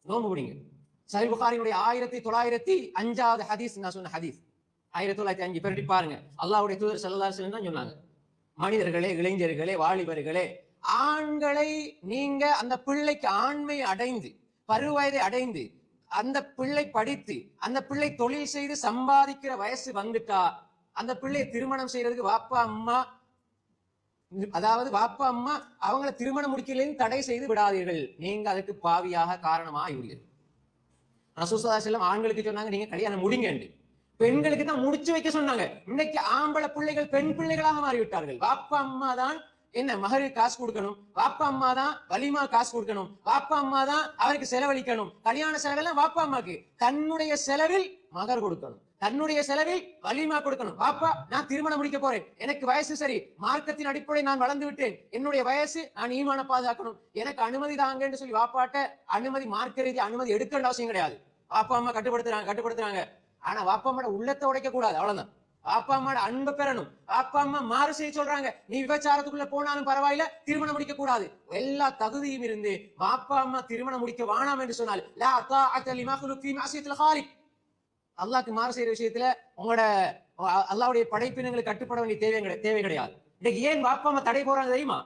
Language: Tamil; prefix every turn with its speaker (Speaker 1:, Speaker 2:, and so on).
Speaker 1: நோன்பு பிடிங்க. சஹீஹ் புகாரியுடைய 1905வது ஹதீஸ் நான் சொன்ன ஹதீஸ் 1905 பிரட்டி பாருங்க. அல்லாஹ்வுடைய தூதர் ஸல்லல்லாஹு அலைஹி வஸல்லம் தான் சொன்னாங்க, மனிதர்களே, இளைஞர்களே, வாலிபர்களே, ஆண்களை நீங்க அந்த பிள்ளைக்கு ஆண்மை அடைந்து பருவயதை அடைந்து அந்த பிள்ளை படித்து அந்த பிள்ளை தொழில் செய்து சம்பாதிக்கிற வயசு வந்துட்டா அந்த பிள்ளையை திருமணம் செய்யறதுக்கு வாப்பா அம்மா அவங்கள திருமணம் முடிக்கலையும் தடை செய்து விடாதீர்கள். நீங்க அதுக்கு பாவியாக காரணமாக ஆகிவிடுகிறது. ரசூல் ஸல்லல்லாஹு அலைஹி வஸல்லம் ஆண்களுக்கு சொன்னாங்க, நீங்க கல்யாணம் முடிங்க. பெண்களுக்கு தான் முடிச்சு வைக்க சொன்னாங்க. இன்னைக்கு ஆம்பளை பிள்ளைகள் பெண் பிள்ளைகளாக மாறிவிட்டார்கள். வாப்பா அம்மா தான் என்ன மகருக்கு காசு கொடுக்கணும், வாப்பா அம்மா தான் வலிமா காசு கொடுக்கணும், வாப்பா அம்மா தான் அவருக்கு செலவழிக்கணும். கல்யாண செலவெல்லாம் வாப்பா அம்மாக்கு, தன்னுடைய செலவில் மகர் கொடுக்கணும், தன்னுடைய செலவில் வலிமா கொடுக்கணும். வாப்பா நான் திருமணம் முடிக்க போறேன், எனக்கு வயசு சரி, மார்க்கத்தின் அடிப்படையில் நான் வளர்ந்து விட்டேன், என்னுடைய வயசு, நான் ஈமான பாதுகாக்கணும், எனக்கு அனுமதி தாங்கன்னு சொல்லி வாப்பாட்ட அனுமதி மார்க்க ரீதி அனுமதி எடுக்க அவசியம் கிடையாது. வாப்பா அம்மா கட்டுப்படுத்துறாங்க. ஆனா வாப்பா அம்மாட உள்ளத்தை உடைக்க கூடாது, அவ்வளவுதான். வாப்பா அம்மாட அன்பு பெறணும். வாப்பா அம்மா மாறு செய்ய சொல்றாங்க, நீ விபச்சாரத்துக்குள்ள போனாலும் பரவாயில்ல, திருமணம் முடிக்க கூடாது. எல்லா தகுதியும் இருந்து வாப்பா அம்மா திருமணம் முடிக்க வேணாம் என்று சொன்னால் லா தாஅத லிமக்லூக் ஃபீ மஅசியத்தில் காலிக், அல்லாஹ்க்கு மாறு செய்யற விஷயத்துல உங்களோட அல்லாஹ்வுடைய படைப்பினங்களுக்கு கட்டுப்பட வேண்டிய தேவை கிடையாது. இன்னைக்கு ஏன் வாப்பா அம்மா தடை போறாங்க தெரியுமா?